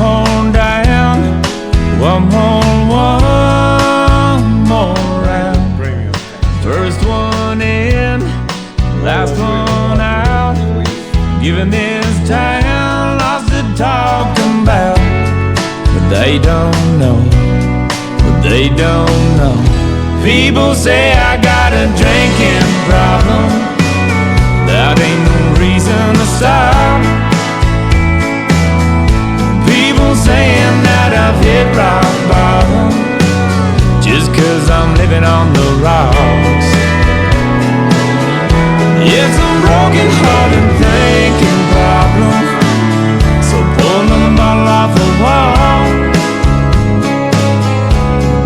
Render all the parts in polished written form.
more down, one more round. First one in, last one out. Giving this town lots to talk about. But they don't know, but they don't know. People say I got a drinking problem. That ain't no reason to stop. People saying that I've hit rock bottom just 'cause I'm living on the rocks. It's a broken heart and thinking problem. So pull another bottle off the wall.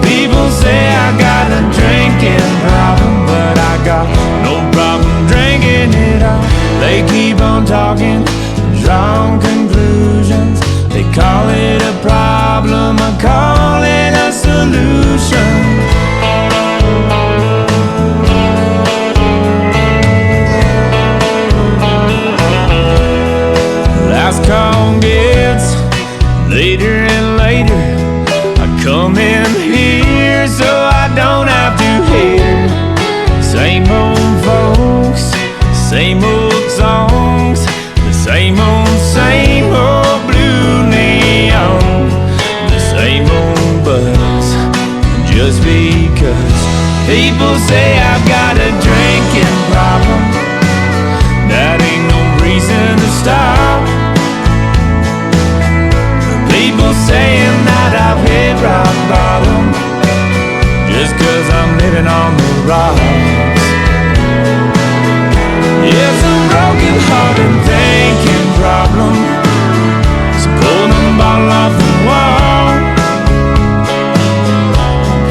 People say I got a drinking problem, but I got no problem drinking it all. They keep on talking, drawing conclusions. They call it a problem, I call it a solution. Last call gets later and later. I come in here so I don't have to hear same old folks, same old songs, the same old blue neon, the same old buzz. Just because people say I've got a drinking problem, that ain't no reason to stop. People saying that I've hit rock bottom just 'cause I'm living on the rocks. It's a broken heart and thinking problem. So pull the bottle off the wall.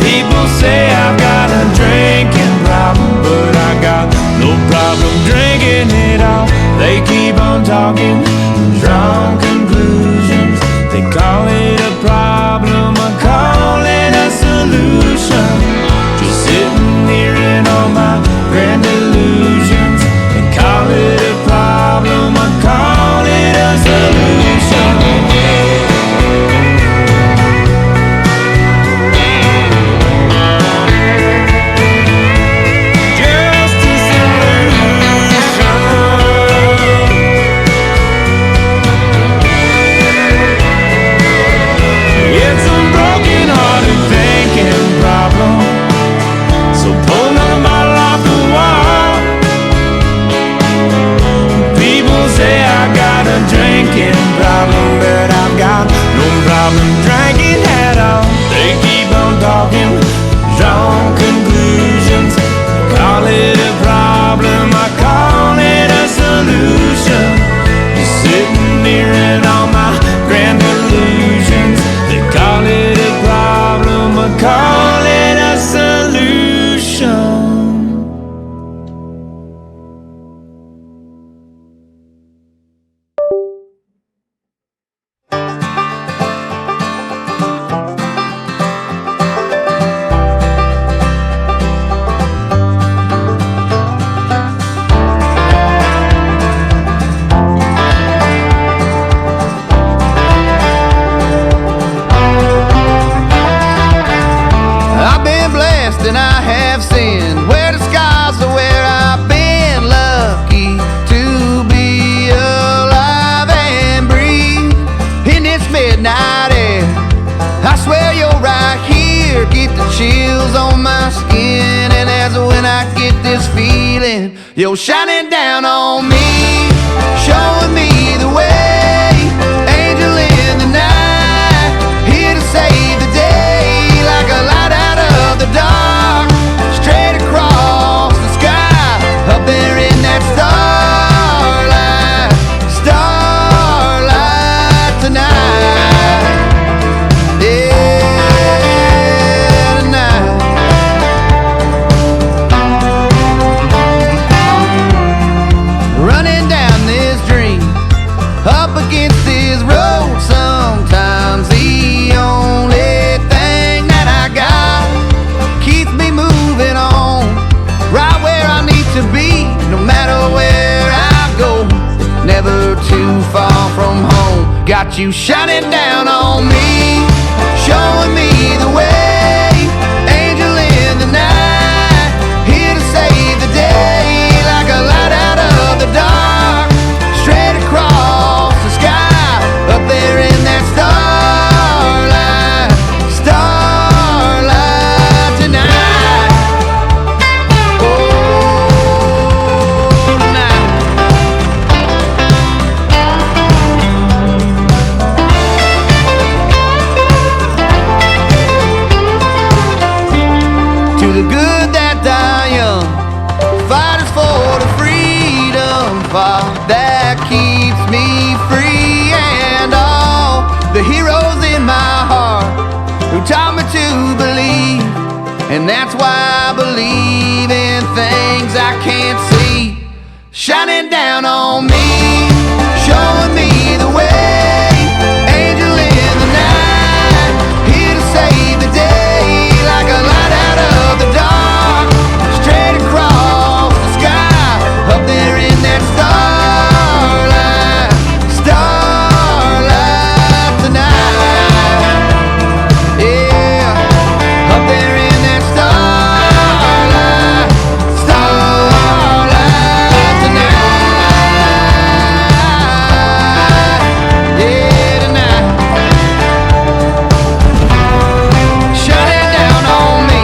People say I've got a drinking problem, but I got no problem drinking it all. They keep on talking, drawing conclusions. They call it a problem, I call it a solution. Just sitting here in all my grand illusions. They call it a problem, I call it a solution. Just a solution. It's a broken hearted thinking problem. So pull another bottle off the wall. People say I got a drinking problem, but I've got no problem drinking at all. They keep on talking, drawing conclusions. Call it a problem, I call it a solution. Just sitting here in all my grand illusions. They call it a problem, I call it a solution. I've been blessed and I have sinned. Where the skies are where I've been. Lucky to be alive and breathe in this midnight air. I swear you're right here. Get the chills on my skin. And that's when I get this feeling. You're shining down on me, showing me the way. Angel in the night, here to save the day. Like a light out of the dark, straight across the sky. Up there in that starlight, starlight tonight. Yeah, tonight. Running down this dream, up against this road. Sometimes the only thing that I got keeps me moving on, right where I need to be. No matter where I go, never too far from home. Got you shining down on the good that die young, fighters for the freedom fought that keeps me free. And all the heroes in my heart who taught me to believe, and that's why I believe in things I can't see, shining down on me, showing me the way, angel in the night, here to save the day, like a light out of the dark, straight across the sky, up there in that starlight, starlight tonight. Yeah, up there in that starlight, starlight tonight. Yeah, tonight, shining down on me.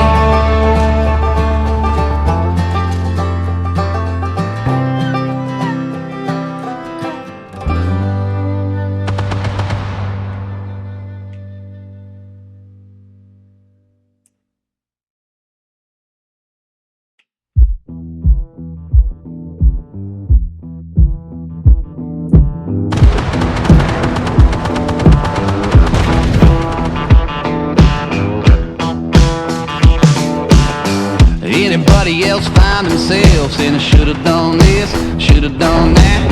Anybody else find themselves saying I should've done this, should've done that?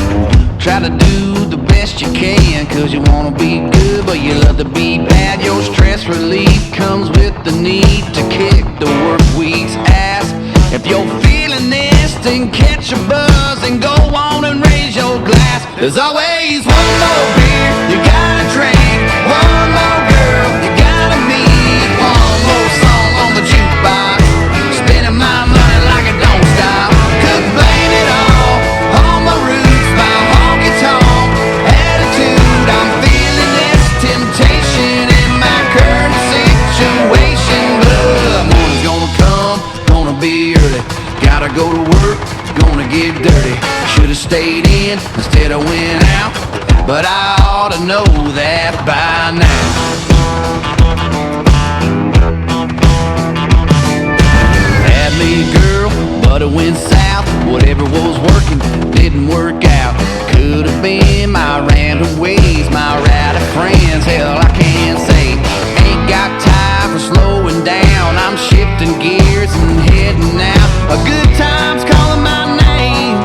Try to do the best you can, cause you wanna be good, but you love to be bad. Your stress relief comes with the need to kick the work week's ass. If you're feeling this, then catch a buzz and go on and raise your glass. There's always one more beer you gotta drink, one more girl you gotta meet, one more song on the jukebox, spending my money like it don't stop. Could blame it all on my roots, my honky-tonk attitude. I'm feeling this temptation in my current situation, but morning's gonna come, gonna be early, gotta go to work, gonna get dirty. Should've stayed in instead of went out, but I ought to know that by now. Had me a girl, but it went south. Whatever was working didn't work out. Could've been my random ways, my rowdy friends. Hell, I can't say. Ain't got time for slowing down. I'm shifting gears and heading out. A good time's calling my name,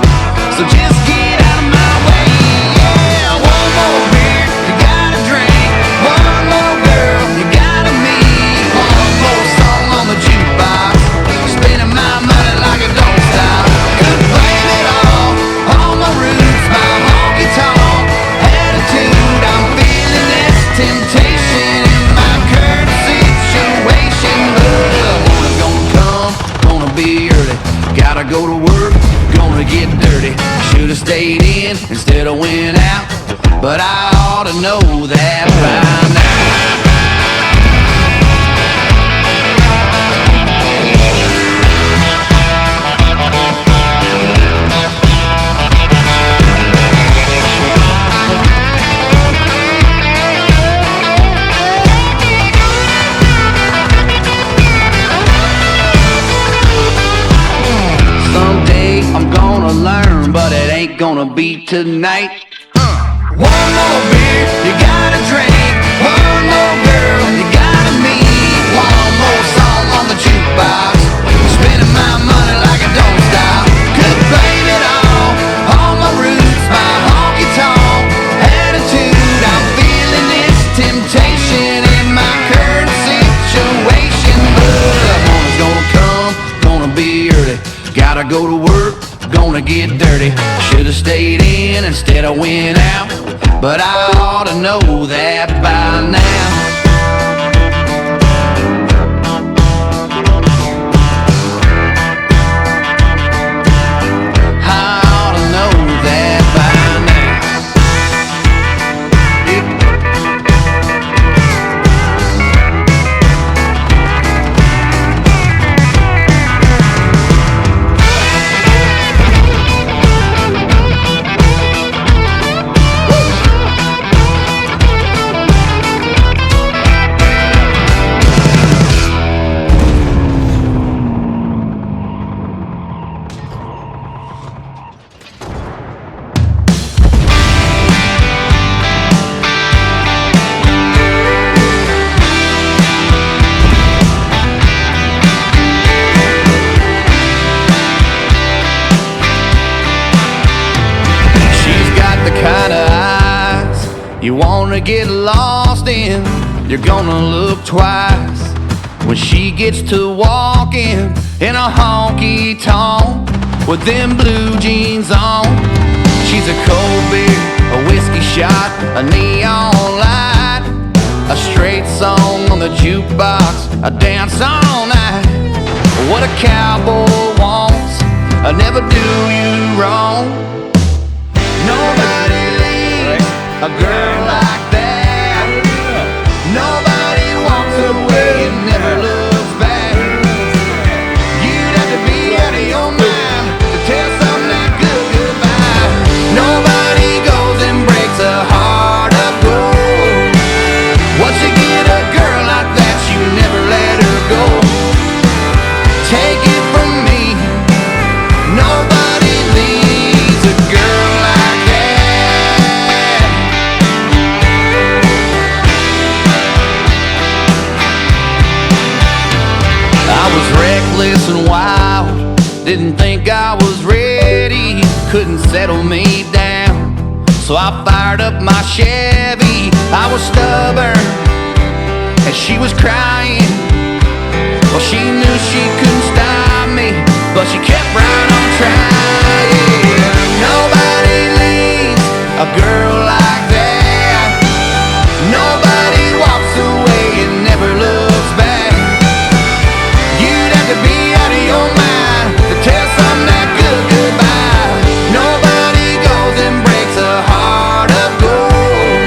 so just get out of my way. Yeah, one more beer you gotta drink, one more girl you gotta meet, one more song on the jukebox, spending my money like it don't stop. Could blame it all on my roots, my honky-tonk attitude. I'm feeling this temptation in my current situation, but morning's gonna come, gonna be early, gotta go to work, gonna get dirty. Should've stayed in instead of went out, but I ought to know that by now. Someday I'm gonna learn, but it ain't gonna be tonight. One more beer you gotta drink, one more girl you gotta meet, one more song on the jukebox, spending my money like it don't stop. Could blame it all on my roots, my honky-tonk attitude. I'm feeling this temptation in my current situation, but morning's gonna come, gonna be early, gotta go to work, gonna get dirty. Should've stayed in instead of went out, but I ought to know that by now. I ought to know that by now. you're gonna look twice when she gets to walking in a honky-tonk with them blue jeans on. She's a cold beer, a whiskey shot, a neon light, a straight song on the jukebox, a dance all night. What a cowboy wants, I never do you wrong. Nobody leaves a girl like that. Nobody walks away and never looks back. You'd have to be out of your mind to tell something that good goodbye. Nobody goes and breaks a heart of gold. Once you get a girl like that, you never let her go. Take it from me, nobody leaves a girl like that. I was reckless and wild, didn't think I was ready, couldn't settle me down, so I fired up my Chevy. I was stubborn and she was crying. Well, she knew she couldn't stop me, but she kept right on trying. Nobody leaves a girl like that. Nobody walks away and never looks back. You'd have to be out of your mind to tell something that good goodbye. Nobody goes and breaks a heart of gold.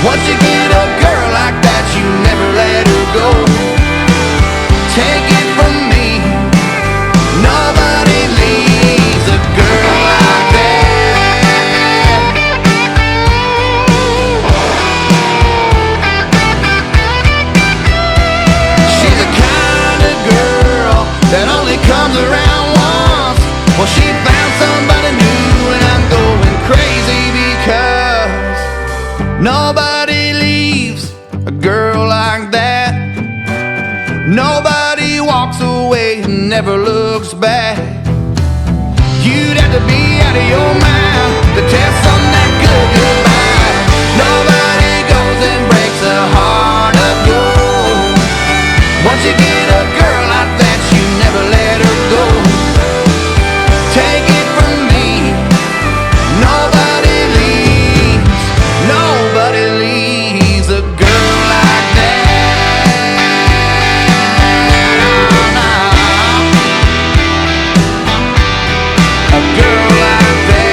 Once you get a girl like that, you never let her go. Take it from me, nobody leaves a girl like that. She's the kind of girl that only comes around once. Well, she found somebody new and I'm going crazy because nobody leaves a girl like that. Nobody walks away and never looks back. You'd have to be out of your mind to tell something that good goodbye. Nobody goes and breaks a heart of gold. Once you get a girl like that, you never let her go. Take it from me, nobody leaves a girl like that. A girl like that.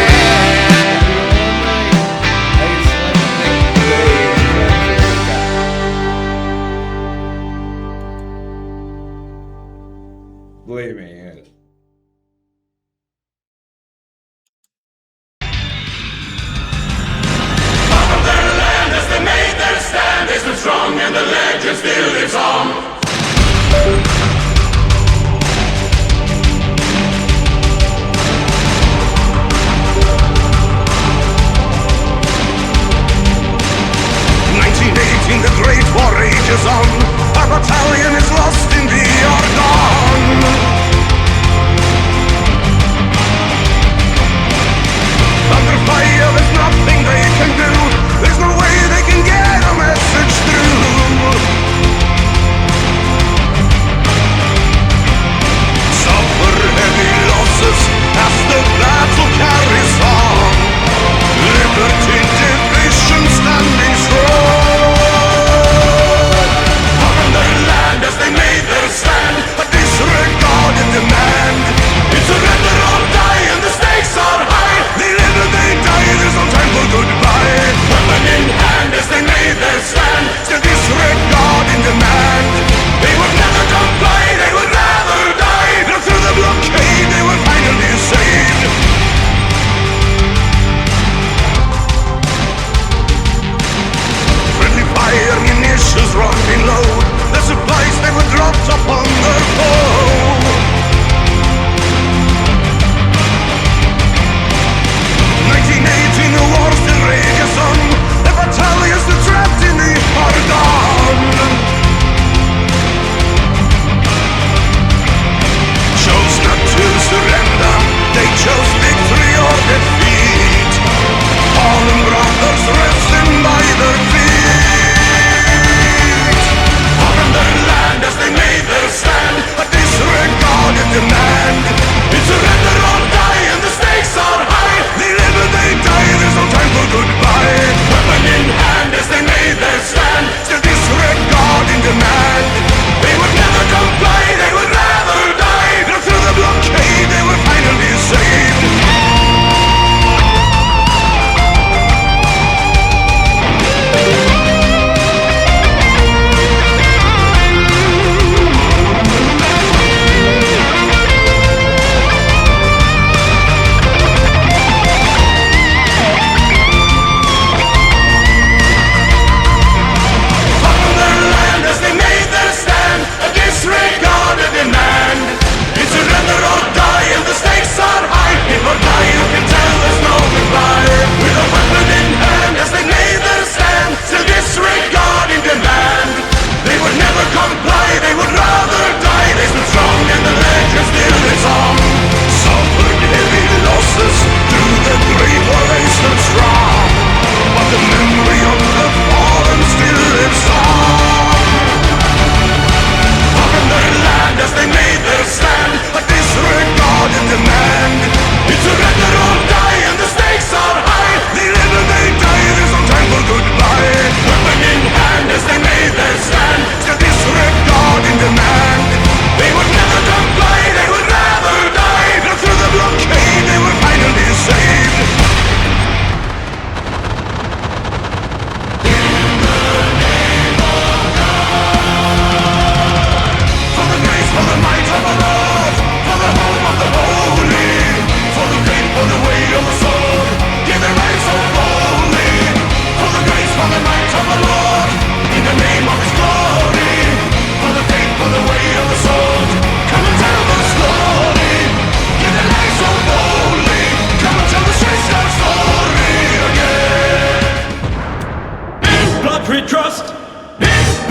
Believe me, yeah. Strong and the legend still lives on. The Great War rages on. Our battalion is lost in the Argonne.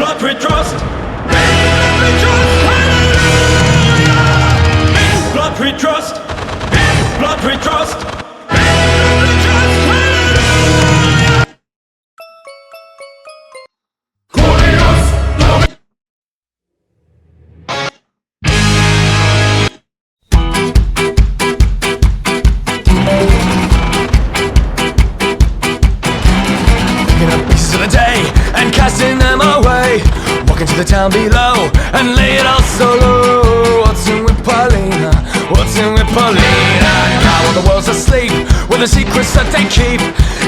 blood we trust. In blood we trust. In blood we trust. In blood we trust. In blood we trust. Hallelujah. Glorious, Picking up pieces of the day and casting them away. Walking to the town below and lay it all so low. Waltzing with Paulina, waltzing with Paulina. Now while the world's asleep with the secrets that they keep,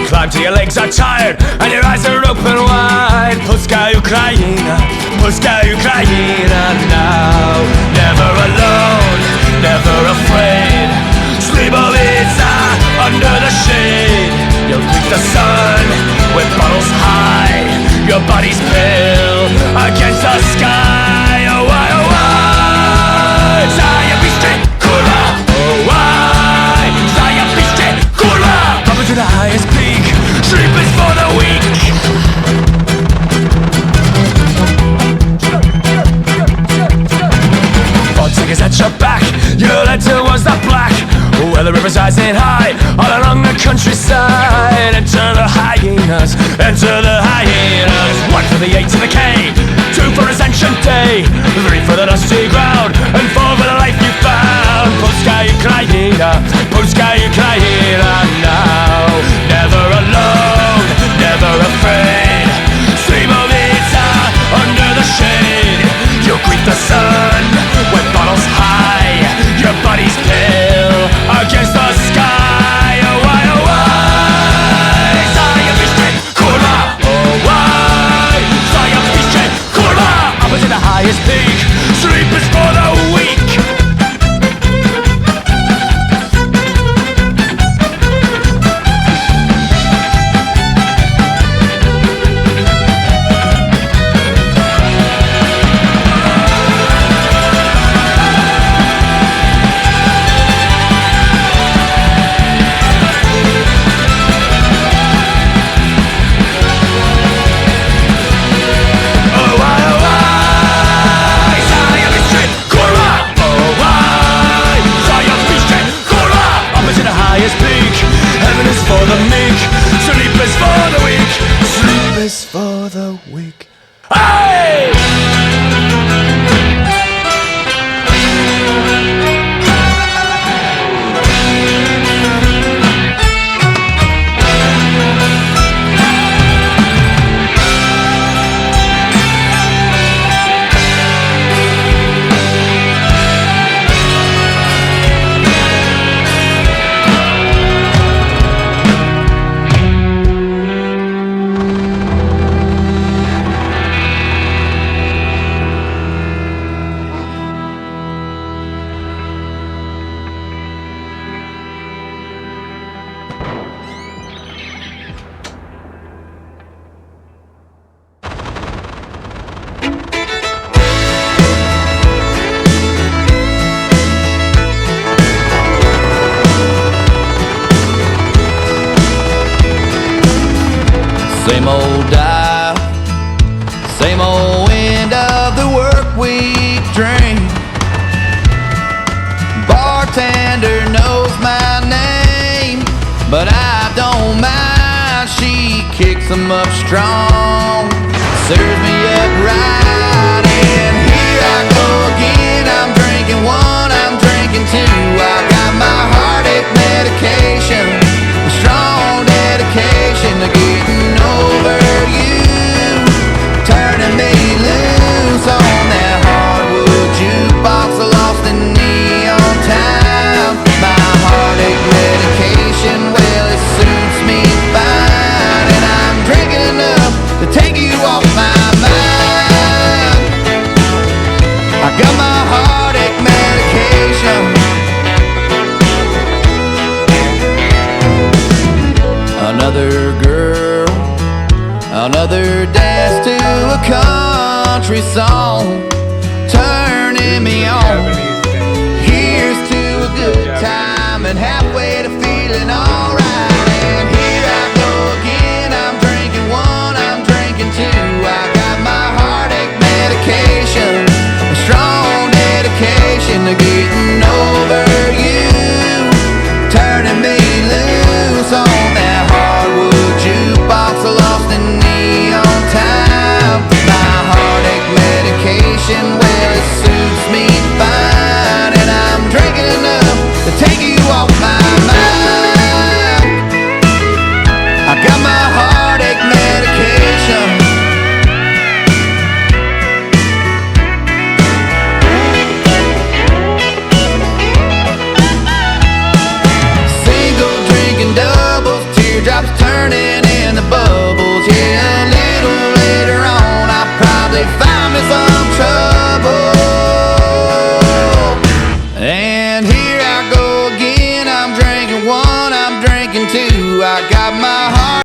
climb till your legs are tired and your eyes are open wide. Polska Ukraina, Polska Ukraina. Now never alone, never afraid. Slibovica under the shade. You'll greet the sun with bottles high. Your body's pale against the sky. Oh why, oh why? Zajebiście, kurwa. Oh why? Zajebiście, kurwa. Up to the highest peak. Sleep is for the weak. All tickets at your back. You're led towards the black. Where the river's rising high all along the countryside. Enter the hyenas, enter the hyenas. 1 for the A to the K, 2 for Ascension Day, 3 for the dusty ground, and 4 for the life you found. Polska Ukraina, Polska Ukraina. Now never alone, never afraid. Slibovica under the shade. You'll greet the sun with bottles high. Your body's pale against the sky. Oh why, oh why? Zajebiście, kurwa. Oh why? Zajebiście, kurwa. Up to the highest peak. Sleep is for the weak. Heaven is for the meek. Sleep is for the weak. Sleep is for the weak. Hey! Same old dial, same old end of the work week dream. Bartender knows my name, but I don't mind. She kicks 'em up strong, serves me up right, and here I go again. I'm drinking 1, I'm drinking 2. I got my heartache medication, a strong dedication to getting over you, turning me loose on that hardwood jukebox, lost in neon town. My heartache medication, well, it suits me fine, and I'm drinking enough to take you off my mind. I got my heartache medication. Another girl, another dance to a country song.